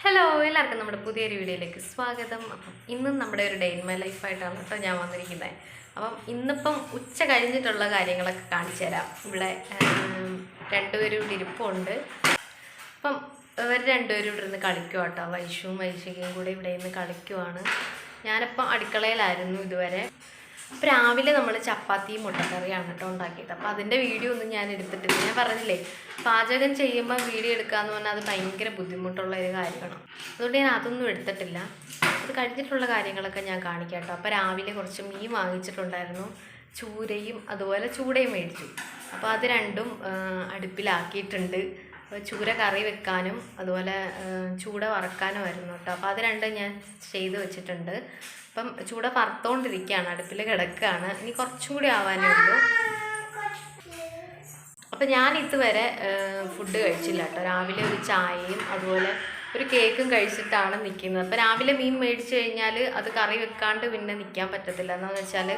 Hello, എല്ലാവർക്കും നമ്മുടെ പുതിയൊരു വീഡിയോയിലേക്ക് സ്വാഗതം. അപ്പം ഇന്നും നമ്മുടെ ഒരു ഡേ ഇൻ മൈ ലൈഫായിട്ടാണ് കേട്ടോ ഞാൻ വന്നിരിക്കുന്നത്. അപ്പം ഇന്നിപ്പം ഉച്ച കഴിഞ്ഞിട്ടുള്ള കാര്യങ്ങളൊക്കെ കാണിച്ചു തരാം. ഇവിടെ രണ്ടുപേരും ഇവിടെ ഇരിപ്പുണ്ട്. അപ്പം ഇവർ രണ്ടുപേരും ഇവിടെ നിന്ന് കളിക്കുക കേട്ടോ. വൈശുവും വൈശികയും കൂടെ ഇവിടെ നിന്ന് കളിക്കുവാണ്. ഞാനിപ്പം അടുക്കളയിലായിരുന്നു ഇതുവരെ. അപ്പം രാവിലെ നമ്മൾ ചപ്പാത്തിയും മുട്ടക്കറിയാണ് കേട്ടോ ഉണ്ടാക്കിയത്. അപ്പോൾ അതിൻ്റെ വീഡിയോ ഒന്നും ഞാൻ എടുത്തിട്ടില്ല. ഞാൻ പറഞ്ഞില്ലേ, പാചകം ചെയ്യുമ്പോൾ വീഡിയോ എടുക്കാമെന്ന് പറഞ്ഞാൽ അത് ഭയങ്കര ബുദ്ധിമുട്ടുള്ള ഒരു കാര്യമാണ്. അതുകൊണ്ട് ഞാൻ അതൊന്നും എടുത്തിട്ടില്ല. അത് കഴിഞ്ഞിട്ടുള്ള കാര്യങ്ങളൊക്കെ ഞാൻ കാണിക്കാം കേട്ടോ. അപ്പോൾ രാവിലെ കുറച്ച് മീൻ വാങ്ങിച്ചിട്ടുണ്ടായിരുന്നു. ചൂരയും അതുപോലെ ചൂടയും മേടിച്ചു. അപ്പോൾ അത് രണ്ടും അടുപ്പിലാക്കിയിട്ടുണ്ട്. ചൂര കറി വെക്കാനും അതുപോലെ ചൂട വറക്കാനുമായിരുന്നു കേട്ടോ. അപ്പോൾ അത് രണ്ടും ഞാൻ ചെയ്ത് വെച്ചിട്ടുണ്ട്. അപ്പം ചൂട വറുത്തോണ്ടിരിക്കുകയാണ്, അടുപ്പിൽ കിടക്കുകയാണ്. ഇനി കുറച്ചും കൂടി ആവാനേ ഉള്ളൂ. അപ്പം ഞാൻ ഇതുവരെ ഫുഡ് കഴിച്ചില്ല കേട്ടോ. രാവിലെ ഒരു ചായയും അതുപോലെ ഒരു കേക്കും കഴിച്ചിട്ടാണ് നിൽക്കുന്നത്. അപ്പോൾ രാവിലെ മീൻ മേടിച്ച് കഴിഞ്ഞാൽ അത് കറി വെക്കാണ്ട് പിന്നെ നിൽക്കാൻ പറ്റത്തില്ല. എന്താണെന്ന് വെച്ചാൽ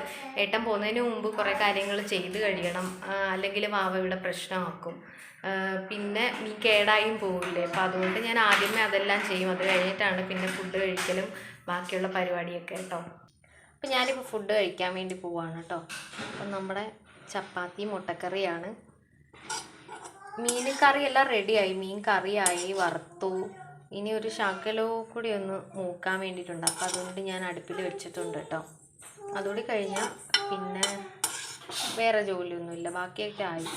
ഏട്ടൻ പോകുന്നതിന് മുമ്പ് കുറേ കാര്യങ്ങൾ ചെയ്ത് കഴിയണം, അല്ലെങ്കിൽ വാവ ഇവിടെ പ്രശ്നമാക്കും. പിന്നെ മീൻ കേടായും പോവില്ലേ. അപ്പോൾ അതുകൊണ്ട് ഞാൻ ആദ്യമേ അതെല്ലാം ചെയ്യും. അത് കഴിഞ്ഞിട്ടാണ് പിന്നെ ഫുഡ് കഴിക്കലും ബാക്കിയുള്ള പരിപാടിയൊക്കെ കേട്ടോ. അപ്പം ഞാനിപ്പോൾ ഫുഡ് കഴിക്കാൻ വേണ്ടി പോവാണ് കേട്ടോ. അപ്പം നമ്മുടെ ചപ്പാത്തി മുട്ടക്കറിയാണ്. മീൻ കറിയെല്ലാം റെഡിയായി. മീൻ കറിയായി, വറുത്തു. ഇനി ഒരു ശകലോ കൂടി ഒന്ന് മൂക്കാൻ വേണ്ടിയിട്ടുണ്ട്. അപ്പോൾ അതുകൊണ്ട് ഞാൻ അടുപ്പിൽ വെച്ചിട്ടുണ്ട് കേട്ടോ. അതുകൂടി കഴിഞ്ഞാൽ പിന്നെ വേറെ ജോലിയൊന്നുമില്ല, ബാക്കിയൊക്കെ ആയി.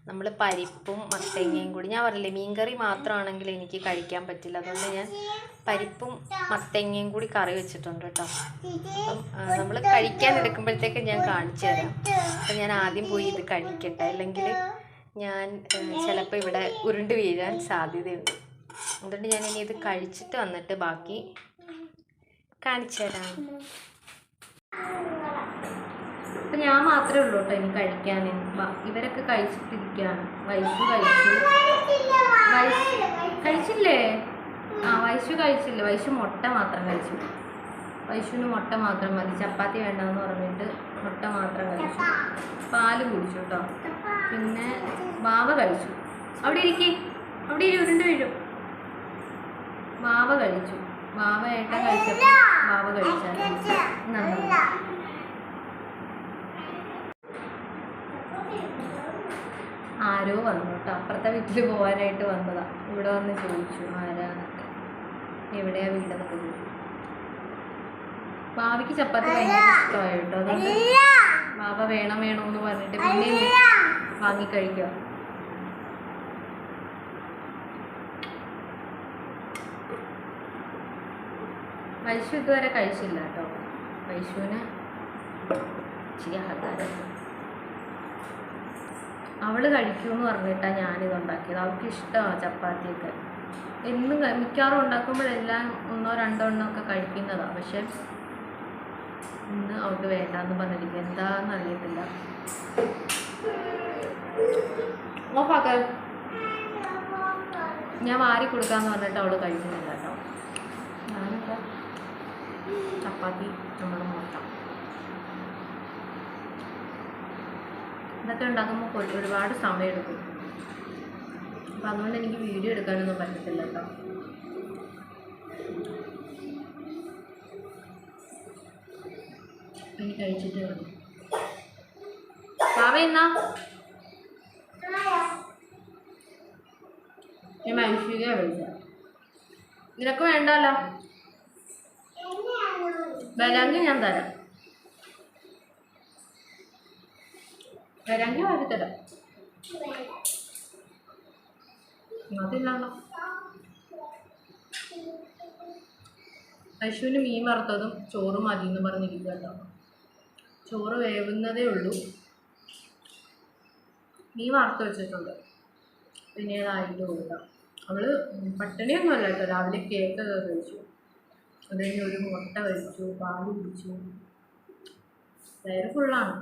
നമ്മൾ പരിപ്പും മത്തങ്ങയും കൂടി, ഞാൻ പറഞ്ഞില്ലേ മീൻകറി മാത്രമാണെങ്കിൽ എനിക്ക് കഴിക്കാൻ പറ്റില്ല. അതുകൊണ്ട് ഞാൻ പരിപ്പും മത്തങ്ങയും കൂടി കറി വെച്ചിട്ടുണ്ട് കേട്ടോ. അപ്പം നമ്മൾ കഴിക്കാൻ എടുക്കുമ്പോഴത്തേക്ക് ഞാൻ കാണിച്ചു തരാം. അപ്പം ഞാൻ ആദ്യം പോയി ഇത് കഴിക്കട്ടെ, അല്ലെങ്കിൽ ഞാൻ ചിലപ്പോൾ ഇവിടെ ഉരുണ്ട് വീഴാൻ സാധ്യതയുണ്ട്. അതുകൊണ്ട് ഞാൻ ഇനി ഇത് കഴിച്ചിട്ട് വന്നിട്ട് ബാക്കി കാണിച്ചു തരാം. അപ്പം ഞാൻ മാത്രമേ ഉള്ളൂ കേട്ടോ ഇനി കഴിക്കാൻ. ഇവരൊക്കെ കഴിച്ചിട്ടിരിക്കുകയാണ്. വൈശു കഴിച്ചില്ലേ? വൈശു കഴിച്ചില്ല. വൈശു മുട്ട മാത്രം കഴിച്ചു. വൈശുവിന് മുട്ട മാത്രം മതി, ചപ്പാത്തി വേണ്ടെന്ന് പറഞ്ഞിട്ട് മുട്ട മാത്രം കഴിച്ചു. പാല് കുടിച്ചു കേട്ടോ. പിന്നെ വാവ കഴിച്ചു. അവിടെ ഉരുണ്ട് വീഴും. വാവ കഴിച്ചു. വാവ ഏട്ടൻ കഴിച്ചപ്പോൾ വാവ കഴിച്ചാൽ ആരോ വന്നു കേട്ടോ. അപ്പുറത്തെ വീട്ടിൽ പോകാനായിട്ട് വന്നതാ. ഇവിടെ വന്ന് ചോദിച്ചു ആരാന്നൊക്കെ, എവിടെയാ വീടെന്നൊക്കെ ചോദിച്ചു. ഭാവിക്ക് ചപ്പാത്തി ഭയങ്കര ഇഷ്ടമായി കേട്ടോ. അതുകൊണ്ട് ബാബ വേണമെന്ന് പറഞ്ഞിട്ട് പിന്നെ വാങ്ങിക്കഴിക്കുക. വൈശു ഇതുവരെ കഴിച്ചില്ല കേട്ടോ. വൈശുവിന് ഇച്ചിരി ആഹാരം അവള് കഴിക്കുമെന്ന് പറഞ്ഞിട്ടാണ് ഞാനിതുണ്ടാക്കിയത്. അവൾക്ക് ഇഷ്ടമാണ് ചപ്പാത്തിയൊക്കെ. എന്നും മിക്കവാറും ഉണ്ടാക്കുമ്പോഴെല്ലാം 1-2 എണ്ണമൊക്കെ കഴിക്കുന്നതാണ്. പക്ഷെ ഇന്ന് അവൾക്ക് വേണ്ടാന്ന് പറഞ്ഞിരിക്കുക. എന്താന്ന് അറിയത്തില്ല. ഓഫാക്ക, ഞാൻ വാരി കൊടുക്കാന്ന് പറഞ്ഞിട്ട് അവള് കഴിക്കുന്നില്ല കേട്ടോ. ഞാനിപ്പോൾ ചപ്പാത്തി നമ്മൾ നോക്കാം. ഇതൊക്കെ ഉണ്ടാക്കുമ്പോൾ ഒരുപാട് സമയം എടുക്കും. അപ്പം അതുകൊണ്ട് എനിക്ക് വീഡിയോ എടുക്കാനൊന്നും പറ്റത്തില്ല കേട്ടോ. ഇനി കഴിച്ചിട്ട് മതി. പാവ എന്നാ ഞാൻ മനുഷ്യരെയാണ് വിളിച്ച. നിനക്ക് വേണ്ടല്ലോ, വരാമെങ്കിൽ ഞാൻ തരാം. വരാമെങ്കിൽ വാരി തരാം. അതില്ലാണ്ടോ. പശുവിന് മീൻ വറുത്തതും ചോറ് മതി എന്ന് പറഞ്ഞിരിക്കുക കേട്ടോ. ചോറ് വേവുന്നതേ ഉള്ളൂ. മീൻ വറുത്ത് വെച്ചിട്ടുണ്ട്. പിന്നെ അതായിട്ട് കൊടുക്കാം. അവള് പട്ടിണിയൊന്നുമല്ല കേട്ടോ. രാവിലെ കേക്കൊക്കെ കഴിച്ചു. അത് കഴിഞ്ഞ് ഒരു മുട്ട കഴിച്ചു, പാല് കുടിച്ചു. വയറ് ഫുള്ളാണ്.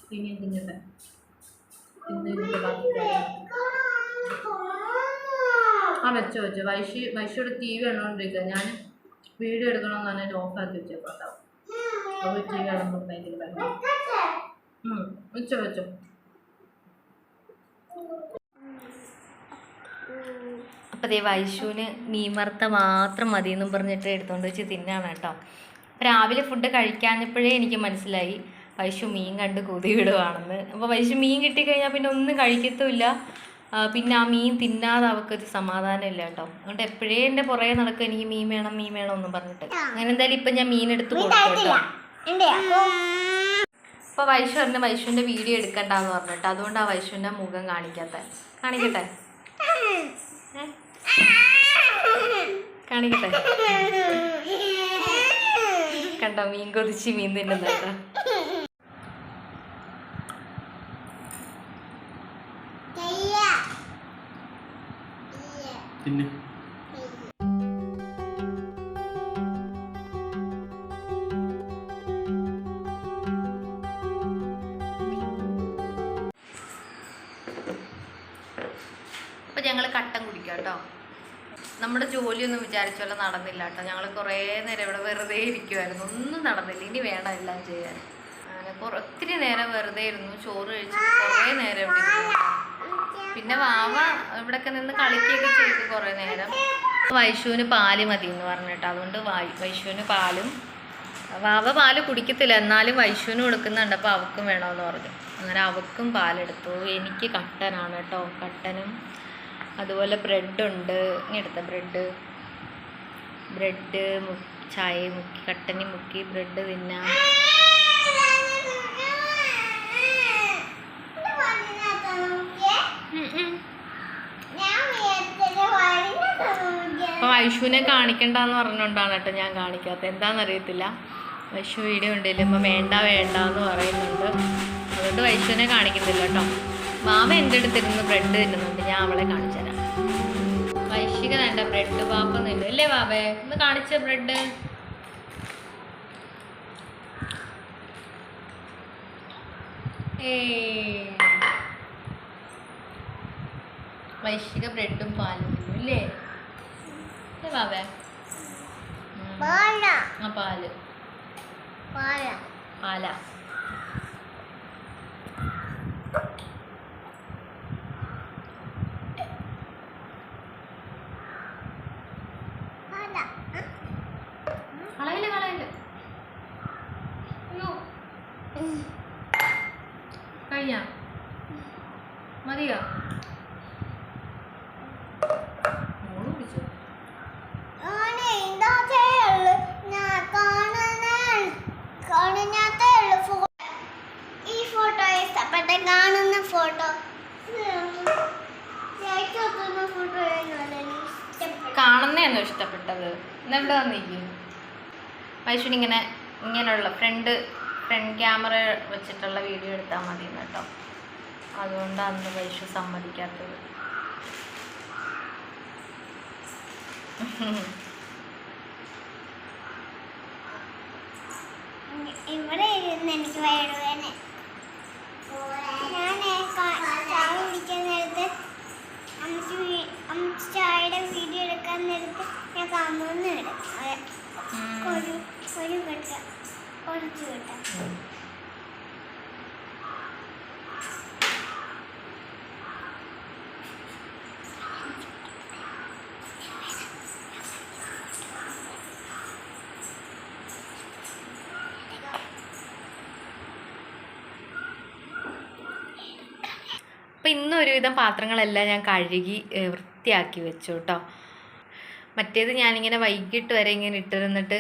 പിന്നെ എന്തിൻ്റെ വെച്ചോ വൈശിയുടെ ടി വി കണ്ടുകൊണ്ടിരിക്കുക. ഞാൻ വീഡിയോ എടുക്കണമെന്ന് പറഞ്ഞിട്ട് ഓഫാക്കി വെച്ചേക്കോട്ടാവും. അപ്പോൾ ടി വി കാണുമ്പോൾ ഭയങ്കര വെച്ചോ അപ്പോൾ ദേ വൈശുവിന് മീൻ വറുത്ത മാത്രം മതി എന്നും പറഞ്ഞിട്ട് എടുത്തുകൊണ്ട് വെച്ച് തിന്നാണ് കേട്ടോ. രാവിലെ ഫുഡ് കഴിക്കാഞ്ഞപ്പോഴേ എനിക്ക് മനസ്സിലായി വൈശു മീൻ കണ്ട് കൊതി വിടുവാണെന്ന്. അപ്പോൾ വൈശു മീൻ കിട്ടിക്കഴിഞ്ഞാൽ പിന്നെ ഒന്നും കഴിക്കത്തുമില്ല. പിന്നെ ആ മീൻ തിന്നാതെ അവൾക്കൊരു സമാധാനമില്ല കേട്ടോ. അതുകൊണ്ട് എപ്പോഴേ എൻ്റെ പുറകെ നടക്കും എനിക്ക് മീൻ വേണം മീൻ വേണം എന്നും പറഞ്ഞിട്ട്. അങ്ങനെ എന്തായാലും ഇപ്പം ഞാൻ മീൻ എടുത്ത് കൊടുത്തു കേട്ടോ. അപ്പോൾ വൈശു പറഞ്ഞ് വൈശുവിൻ്റെ വീഡിയോ എടുക്കണ്ടെന്ന് പറഞ്ഞിട്ട് അതുകൊണ്ട് ആ വൈശുവിൻ്റെ മുഖം കാണിക്കട്ടെ. കാണിക്കട്ടെ കണ്ടോ മീൻ കൊതിച്ച് മീൻ തിന്നുന്നുണ്ടോ. അപ്പോൾ ഞങ്ങൾ കട്ടൻ കുടിക്കാം കേട്ടോ. നമ്മുടെ ജോലിയൊന്നും വിചാരിച്ച പോലെ നടന്നില്ല കേട്ടോ. ഞങ്ങൾ കുറേ നേരം ഇവിടെ വെറുതെ ഇരിക്കുമായിരുന്നു, ഒന്നും നടന്നില്ല. ഇനി വേണം എല്ലാം ചെയ്യാൻ. അങ്ങനെ ഒത്തിരി നേരം വെറുതെ ഇരുന്നു, ചോറ് കഴിച്ചിട്ട് കുറേ നേരം ഇവിടെ ഇരുന്നു. പിന്നെ വാവ ഇവിടെയൊക്കെ നിന്ന് കളിക്കുകയൊക്കെ ചെയ്തു കുറേ നേരം. വൈശുവിന് പാല് മതി എന്ന് പറഞ്ഞിട്ട് അതുകൊണ്ട് വൈശുവിന് പാലും, വാവ പാല് കുടിക്കത്തില്ല എന്നാലും വൈശുവിന് കൊടുക്കുന്നുണ്ട്. അപ്പോൾ അവക്കും വേണമെന്ന് പറഞ്ഞു. അങ്ങനെ അവക്കും പാലെടുത്തു. എനിക്ക് കട്ടനാണ് കേട്ടോ. കട്ടനും അതുപോലെ ബ്രെഡുണ്ട്. ഇങ്ങെടുത്ത ബ്രെഡ് ചായ മുക്കി കട്ടനി മുക്കി ബ്രെഡ് തിന്നാം. അപ്പോൾ വൈശുവിനെ കാണിക്കണ്ടെന്ന് പറഞ്ഞുകൊണ്ടാണ് കേട്ടോ ഞാൻ കാണിക്കാത്തത്. എന്താണെന്നറിയത്തില്ല. വൈശു വീഡിയോ ഉണ്ടല്ലോ ഇപ്പം വേണ്ട എന്ന് പറയുന്നുണ്ട്. അതുകൊണ്ട് വൈശുവിനെ കാണിക്കുന്നില്ല കേട്ടോ. മാമ എൻ്റെ അടുത്തിരുന്ന് ബ്രെഡ് തിന്നുന്നുണ്ട്. ഞാൻ അവളെ കാണിച്ചു തരാം. വൈശിക വേണ്ട ബ്രെഡ് പാപ്പൊന്നുമില്ല അല്ലേ ബാബേ? ഒന്ന് കാണിച്ച ബ്രെഡ്. വൈശിക ബ്രെഡും പാലും അല്ലേ ബാബേ? ആ പാല് പാല. കളയില്ല അയ്യോ കഴിഞ്ഞ മതിയോ? മോള് പിടിച്ചോ? കാണുന്ന ഫോട്ടോ കാണുന്നതാണോ ഇഷ്ടപ്പെട്ടത്? എന്നെവിടെ വന്നിരിക്കും വൈശുവിന് ഇങ്ങനെയുള്ള ഫ്രണ്ട് ക്യാമറ വെച്ചിട്ടുള്ള വീഡിയോ എടുത്താൽ മതി കേട്ടോ. അതുകൊണ്ടാണ് വൈശു സമ്മതിക്കാത്തത്. ഇവിടെ ഇരുന്ന് എനിക്ക് വേടുവേനെ ഞാൻ ചായ കുടിക്കാൻ നേരത്ത് ചായയുടെ വീഡിയോ എടുക്കാൻ നേരത്ത് ഞാൻ കമ്മൊന്നും ഇടും. ഒരു കെട്ട കുറച്ച് കെട്ട അപ്പോൾ ഇന്ന് ഒരുവിധം പാത്രങ്ങളെല്ലാം ഞാൻ കഴുകി വൃത്തിയാക്കി വെച്ചു കേട്ടോ. മറ്റേത് ഞാനിങ്ങനെ വൈകിട്ട് വരെ ഇങ്ങനെ ഇട്ടിരുന്നിട്ട്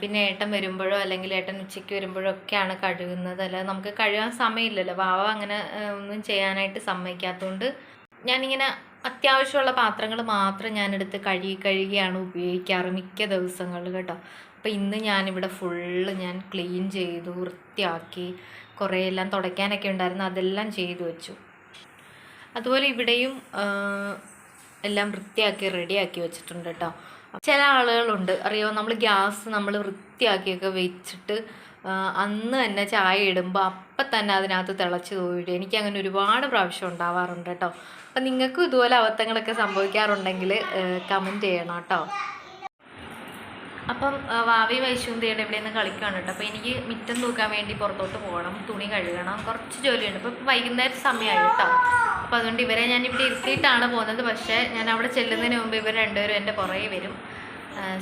പിന്നെ ഏട്ടൻ വരുമ്പോഴോ അല്ലെങ്കിൽ ഏട്ടൻ ഉച്ചയ്ക്ക് വരുമ്പോഴോ ഒക്കെയാണ് കഴുകുന്നത്. അല്ലാതെ നമുക്ക് കഴുകാൻ സമയമില്ലല്ലോ. വാവ അങ്ങനെ ഒന്നും ചെയ്യാനായിട്ട് സമ്മതിക്കാത്തതുകൊണ്ട് ഞാനിങ്ങനെ അത്യാവശ്യമുള്ള പാത്രങ്ങൾ മാത്രം ഞാനെടുത്ത് കഴുകിയാണ് ഉപയോഗിക്കാറ് മിക്ക ദിവസങ്ങളിൽ കേട്ടോ. അപ്പോൾ ഇന്ന് ഞാനിവിടെ ഫുള്ള് ഞാൻ ക്ലീൻ ചെയ്തു, വൃത്തിയാക്കി. കുറേ എല്ലാം തുടയ്ക്കാനൊക്കെ ഉണ്ടായിരുന്നു, അതെല്ലാം ചെയ്തു വെച്ചു. അതുപോലെ ഇവിടെയും എല്ലാം വൃത്തിയാക്കി റെഡിയാക്കി വെച്ചിട്ടുണ്ട് കേട്ടോ. ചില ആളുകളുണ്ട് അറിയോ, നമ്മൾ ഗ്യാസ് നമ്മൾ വൃത്തിയാക്കിയൊക്കെ വെച്ചിട്ട് അന്ന് തന്നെ ചായ ഇടുമ്പോൾ അപ്പം തന്നെ അതിനകത്ത് തിളച്ച് പോയിട്ട് എനിക്കങ്ങനെ ഒരുപാട് പ്രാവശ്യം ഉണ്ടാവാറുണ്ട് കേട്ടോ. അപ്പം നിങ്ങൾക്കും ഇതുപോലെ അബദ്ധങ്ങളൊക്കെ സംഭവിക്കാറുണ്ടെങ്കിൽ കമൻറ്റ് ചെയ്യണം കേട്ടോ. അപ്പം വാവയും വൈശുന്തിയുടെ ഇവിടെ നിന്ന് കളിക്കുകയാണ് കേട്ടോ. അപ്പോൾ എനിക്ക് മുറ്റം തൂക്കാൻ വേണ്ടി പുറത്തോട്ട് പോകണം, തുണി കഴുകണം, കുറച്ച് ജോലിയുണ്ട്. ഇപ്പോൾ വൈകുന്നേരം സമയമായി കേട്ടോ. അപ്പോൾ അതുകൊണ്ട് ഇവരെ ഞാൻ ഇവിടെ ഇരുത്തിയിട്ടാണ് പോകുന്നത്. പക്ഷേ ഞാൻ അവിടെ ചെല്ലുന്നതിന് മുമ്പ് ഇവർ രണ്ടുപേരും എൻ്റെ പുറകെ വരും.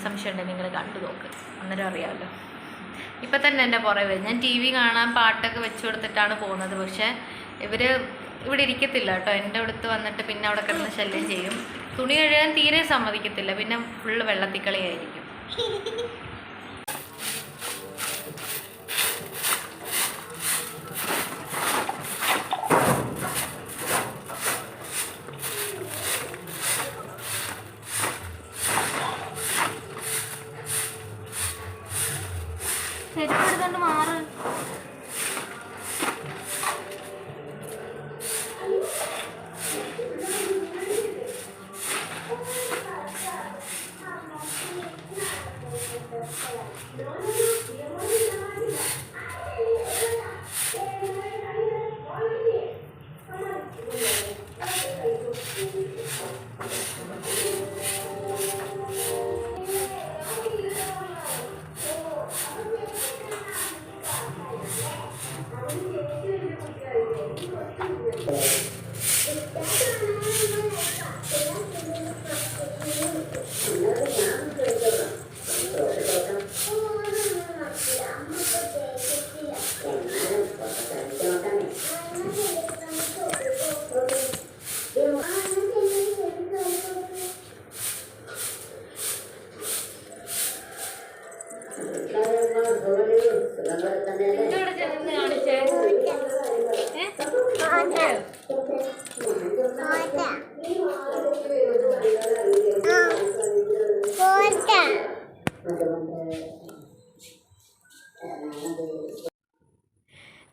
സംശയമുണ്ടെങ്കിൽ നിങ്ങൾ കണ്ടു നോക്ക്, അന്നേരം അറിയാമല്ലോ. ഇപ്പം തന്നെ എൻ്റെ പുറകെ വരും. ഞാൻ TV കാണാൻ പാട്ടൊക്കെ വെച്ച് കൊടുത്തിട്ടാണ് പോകുന്നത്. പക്ഷേ ഇവർ ഇവിടെ ഇരിക്കത്തില്ല കേട്ടോ. എൻ്റെ അടുത്ത് വന്നിട്ട് പിന്നെ അവിടെ കിടന്ന് ശല്യം ചെയ്യും. തുണി കഴുകാൻ തീരെ സമ്മതിക്കത്തില്ല. പിന്നെ ഫുള്ള് വെള്ളത്തിക്കളിയായിരിക്കും. എടുത്തോണ്ട് മാറ്.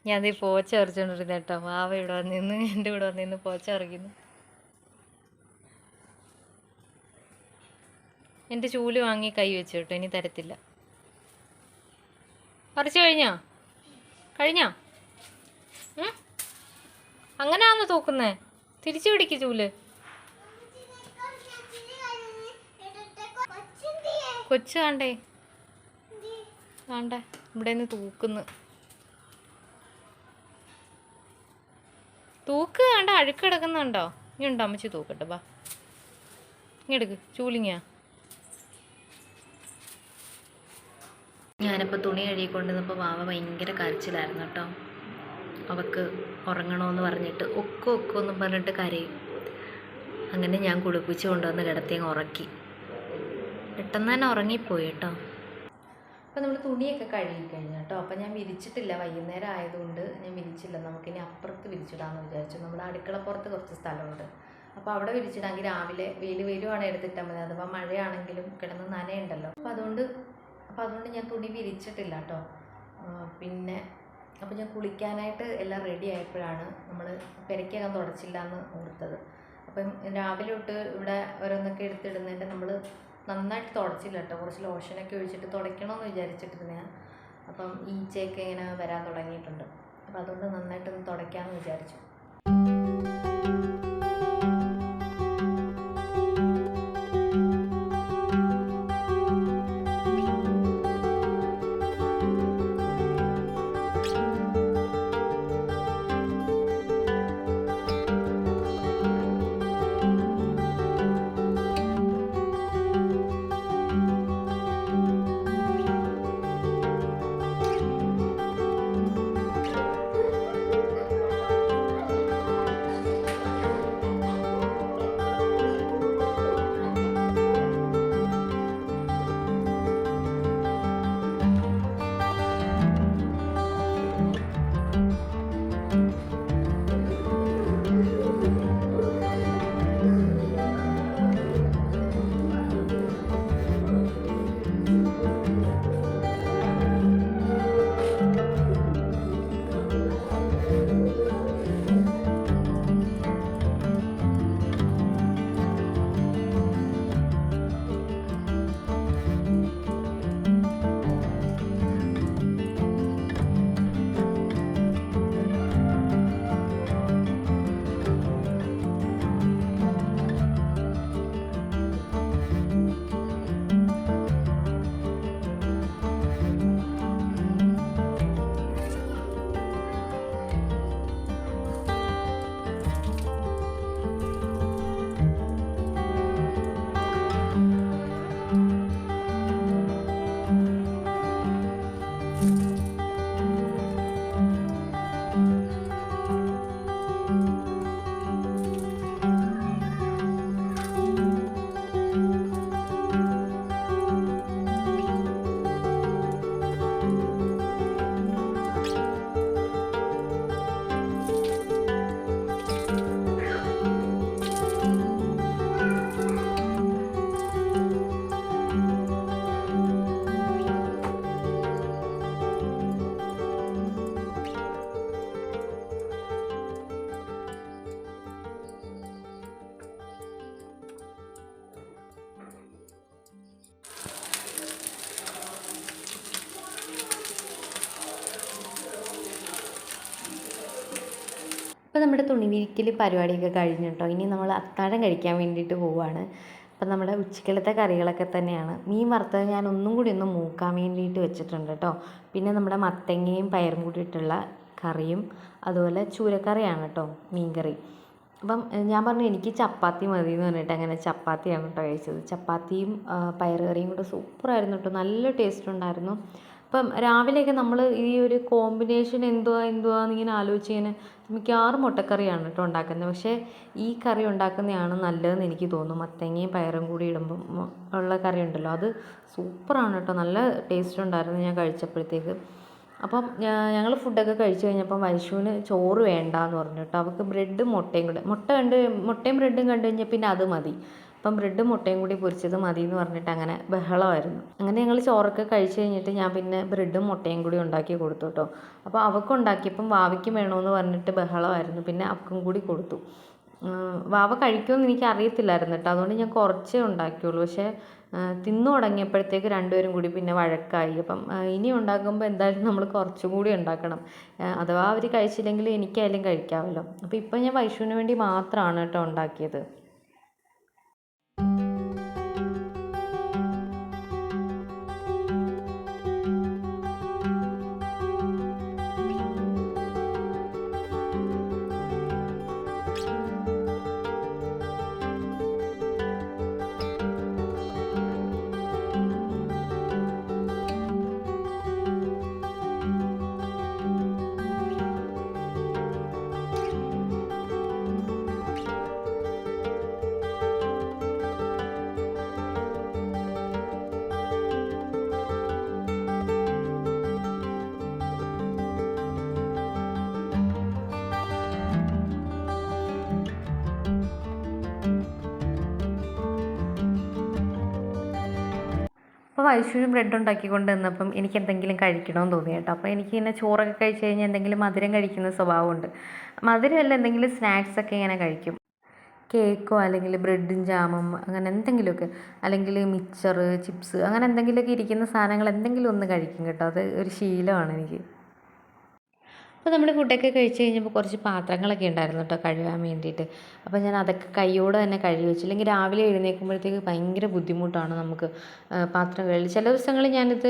ഞാനീ പോച്ച ഇറച്ചോണ്ടിരുന്ന കേട്ടോ. മാവ ഇവിടെ വന്നിന്ന് എൻ്റെ ഇവിടെ വന്നിന്ന് പോച്ച ഇറക്കുന്നു. എൻ്റെ ചൂല് വാങ്ങി കൈ വെച്ചു കേട്ടോ. ഇനി തരത്തില്ല. പറിച്ചു കഴിഞ്ഞോ? അങ്ങനെയാണോ തൂക്കുന്നേ? തിരിച്ചു പിടിക്ക് ചൂല്. കൊച്ചു വേണ്ടേ ഇവിടെ നിന്ന് തൂക്കുന്നു. തൂക്ക് വേണ്ട, അഴുക്ക് കിടക്കുന്നുണ്ടോ? ഇനി ഉണ്ടോ അമ്മച്ചി തൂക്കട്ടെ. ബാ ഇങ്ങെടുക്ക് ചൂലിങ്ങ. ഞാനിപ്പോൾ തുണി കഴുകിക്കൊണ്ടിരുന്നപ്പോൾ വാവ ഭയങ്കര കരച്ചിലായിരുന്നു കേട്ടോ. അവൾക്ക് ഉറങ്ങണമെന്ന് പറഞ്ഞിട്ട് ഒക്കെന്ന് പറഞ്ഞിട്ട് കരയും. അങ്ങനെ ഞാൻ കുളിപ്പിച്ച് കൊണ്ടുവന്ന് കിടത്തിയങ്ങ് ഉറക്കി. പെട്ടെന്ന് തന്നെ ഉറങ്ങിപ്പോയി കേട്ടോ. അപ്പോൾ നമ്മൾ തുണിയൊക്കെ കഴുകി കഴിഞ്ഞു കേട്ടോ. അപ്പോൾ ഞാൻ വിരിച്ചിട്ടില്ല, വൈകുന്നേരം ആയതുകൊണ്ട് ഞാൻ വിരിച്ചില്ല. നമുക്കിനി അപ്പുറത്ത് വിരിച്ചിടാമെന്ന് വിചാരിച്ചു. നമ്മുടെ അടുക്കളപ്പുറത്ത് കുറച്ച് സ്ഥലമുണ്ട്. അപ്പോൾ അവിടെ വിരിച്ചിടാമെങ്കിൽ രാവിലെ വെയിൽ വരുവാണെങ്കിൽ എടുത്തിട്ടാൽ മതി. അഥവാ മഴയാണെങ്കിലും കിടന്ന് നനയുണ്ടല്ലോ. അപ്പോൾ അതുകൊണ്ട് ഞാൻ തുണി വിരിച്ചിട്ടില്ല കേട്ടോ. പിന്നെ അപ്പോൾ ഞാൻ കുളിക്കാനായിട്ട് എല്ലാം റെഡി ആയപ്പോഴാണ് നമ്മൾ പെരയ്ക്കകം തുടച്ചില്ല എന്ന് ഓർത്തത്. അപ്പം രാവിലെ തൊട്ട് ഇവിടെ ഓരോന്നൊക്കെ എടുത്തിടുന്നതിൻ്റെ നമ്മൾ നന്നായിട്ട് തുടച്ചില്ല കേട്ടോ. കുറച്ച് ലോഷനൊക്കെ ഒഴിച്ചിട്ട് തുടയ്ക്കണമെന്ന് വിചാരിച്ചിട്ടിരുന്നതാണ്. അപ്പം ഈച്ചയൊക്കെ ഇങ്ങനെ വരാൻ തുടങ്ങിയിട്ടുണ്ട്. അപ്പോൾ അതുകൊണ്ട് നന്നായിട്ടൊന്ന് തുടയ്ക്കാമെന്ന് വിചാരിച്ചു. നമ്മുടെ തുണി വിരിക്കൽ പരിപാടിയൊക്കെ കഴിഞ്ഞു കേട്ടോ. ഇനി നമ്മൾ അത്താഴം കഴിക്കാൻ വേണ്ടിയിട്ട് പോവുകയാണ്. അപ്പം നമ്മുടെ ഉച്ചക്കലത്തെ കറികളൊക്കെ തന്നെയാണ്. മീൻ വറുത്തത് ഞാൻ ഒന്നും കൂടി ഒന്ന് മൂക്കാൻ വേണ്ടിയിട്ട് വെച്ചിട്ടുണ്ട് കേട്ടോ. പിന്നെ നമ്മുടെ മത്തങ്ങയും പയറും കൂടിയിട്ടുള്ള കറിയും അതുപോലെ ചൂരക്കറിയാണ് കേട്ടോ, മീൻ കറി. അപ്പം ഞാൻ പറഞ്ഞു എനിക്ക് ചപ്പാത്തി മതി എന്ന് പറഞ്ഞിട്ട് അങ്ങനെ ചപ്പാത്തിയാണ് കേട്ടോ കഴിച്ചത്. ചപ്പാത്തിയും പയറ് കറിയും കൂടെ സൂപ്പറായിരുന്നു കേട്ടോ, നല്ല ടേസ്റ്റ് ഉണ്ടായിരുന്നു. അപ്പം രാവിലെയൊക്കെ നമ്മൾ ഈ ഒരു കോമ്പിനേഷൻ എന്തുവാന്നിങ്ങനെ ആലോചിച്ച് ഇങ്ങനെ മിക്കവാറും മുട്ടക്കറിയാണ് കേട്ടോ ഉണ്ടാക്കുന്നത്. പക്ഷേ ഈ കറി ഉണ്ടാക്കുന്നതാണ് നല്ലതെന്ന് എനിക്ക് തോന്നുന്നു. മത്തങ്ങയും പയറും കൂടി ഇടുമ്പം ഉള്ള കറി ഉണ്ടല്ലോ, അത് സൂപ്പറാണ് കേട്ടോ, നല്ല ടേസ്റ്റ് ഉണ്ടായിരുന്നു ഞാൻ കഴിച്ചപ്പോഴത്തേക്ക്. അപ്പം ഞങ്ങൾ ഫുഡൊക്കെ കഴിച്ച് കഴിഞ്ഞപ്പം വൈശുവിന് ചോറ് വേണ്ടാന്ന് പറഞ്ഞു കേട്ടോ. അവൾക്ക് ബ്രെഡും മുട്ടയും കൂടെ, മുട്ടയും ബ്രെഡും കണ്ടു കഴിഞ്ഞാൽ പിന്നെ അത് മതി. അപ്പം ബ്രെഡും മുട്ടയും കൂടി പൊരിച്ചത് മതി എന്ന് പറഞ്ഞിട്ട് അങ്ങനെ ബഹളമായിരുന്നു. അങ്ങനെ ഞങ്ങൾ ചോറൊക്കെ കഴിച്ച് കഴിഞ്ഞിട്ട് ഞാൻ പിന്നെ ബ്രെഡും മുട്ടയും കൂടി ഉണ്ടാക്കി കൊടുത്തു കേട്ടോ. അപ്പോൾ അവൾക്ക് ഉണ്ടാക്കിയപ്പം വാവയ്ക്കും വേണമെന്ന് പറഞ്ഞിട്ട് ബഹളമായിരുന്നു. പിന്നെ അവൾക്കും കൂടി കൊടുത്തു. വാവ കഴിക്കുമെന്ന് എനിക്ക് അറിയത്തില്ലായിരുന്നു കേട്ടോ, അതുകൊണ്ട് ഞാൻ കുറച്ചേ ഉണ്ടാക്കിയുള്ളൂ. പക്ഷേ തിന്നു തുടങ്ങിയപ്പോഴത്തേക്ക് രണ്ടുപേരും കൂടി പിന്നെ വഴക്കായി. അപ്പം ഇനി ഉണ്ടാക്കുമ്പോൾ എന്തായാലും നമ്മൾ കുറച്ചും കൂടി ഉണ്ടാക്കണം, അഥവാ അവർ കഴിച്ചില്ലെങ്കിൽ എനിക്കായാലും കഴിക്കാമല്ലോ. അപ്പോൾ ഇപ്പം ഞാൻ വൈഷുവിന് വേണ്ടി മാത്രമാണ് കേട്ടോ ഉണ്ടാക്കിയത്. അപ്പോൾ വൈഷുവിന് ബ്രെഡ് ഉണ്ടാക്കിക്കൊണ്ട് നിന്നപ്പം എനിക്ക് എന്തെങ്കിലും കഴിക്കണമെന്ന് തോന്നി കേട്ടോ. അപ്പോൾ എനിക്ക് ഇങ്ങനെ ചോറൊക്കെ കഴിച്ച് കഴിഞ്ഞാൽ എന്തെങ്കിലും മധുരം കഴിക്കുന്ന സ്വഭാവമുണ്ട്. മധുരമല്ല, എന്തെങ്കിലും സ്നാക്സൊക്കെ ഇങ്ങനെ കഴിക്കും. കേക്കോ അല്ലെങ്കിൽ ബ്രെഡും ജാമും അങ്ങനെ എന്തെങ്കിലുമൊക്കെ, അല്ലെങ്കിൽ മിക്സർ, ചിപ്സ്, അങ്ങനെ എന്തെങ്കിലുമൊക്കെ ഇരിക്കുന്ന സാധനങ്ങൾ എന്തെങ്കിലും ഒന്ന് കഴിക്കും കേട്ടോ. അത് ഒരു ശീലമാണ് എനിക്ക്. അപ്പോൾ നമ്മൾ ഫുഡൊക്കെ കഴിച്ച് കഴിഞ്ഞപ്പോൾ കുറച്ച് പാത്രങ്ങളൊക്കെ ഉണ്ടായിരുന്നു കേട്ടോ കഴുകാൻ വേണ്ടിയിട്ട്. അപ്പോൾ ഞാൻ അതൊക്കെ കൈയോടെ തന്നെ കഴുകി വെച്ചു. അല്ലെങ്കിൽ രാവിലെ എഴുന്നേൽക്കുമ്പോഴത്തേക്ക് ഭയങ്കര ബുദ്ധിമുട്ടാണ് നമുക്ക് പാത്രം കഴുകി. ചില ദിവസങ്ങളിൽ ഞാനിത്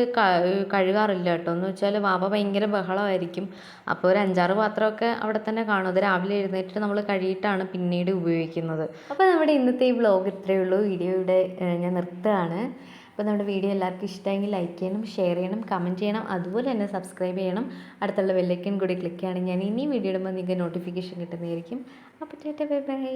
കഴുകാറില്ല കേട്ടോ. എന്ന് വെച്ചാൽ വാവ ഭയങ്കര ബഹളമായിരിക്കും. അപ്പോൾ ഒരു 5-6 പാത്രമൊക്കെ അവിടെ തന്നെ കാണും. അത് രാവിലെ എഴുന്നേറ്റിട്ട് നമ്മൾ കഴുകിയിട്ടാണ് പിന്നീട് ഉപയോഗിക്കുന്നത്. അപ്പോൾ നമ്മുടെ ഇന്നത്തെ ഈ വ്ലോഗ് ഇത്രയേ ഉള്ളൂ. വീഡിയോ ഇവിടെ ഞാൻ നിർത്തുകയാണ്. അപ്പോൾ നമ്മുടെ വീഡിയോ എല്ലാവർക്കും ഇഷ്ടമെങ്കിൽ ലൈക്ക് ചെയ്യണം, ഷെയർ ചെയ്യണം, കമൻറ്റ് ചെയ്യണം, അതുപോലെ തന്നെ സബ്സ്ക്രൈബ് ചെയ്യണം. അടുത്തുള്ള ബെല്ലൈക്കൺ കൂടി ക്ലിക്ക് ചെയ്യണം. ഞാൻ ഇനി വീഡിയോ ഇടുമ്പോൾ നിങ്ങൾക്ക് നോട്ടിഫിക്കേഷൻ കിട്ടുന്നതായിരിക്കും. അപ്പോൾ ബൈ ബൈ.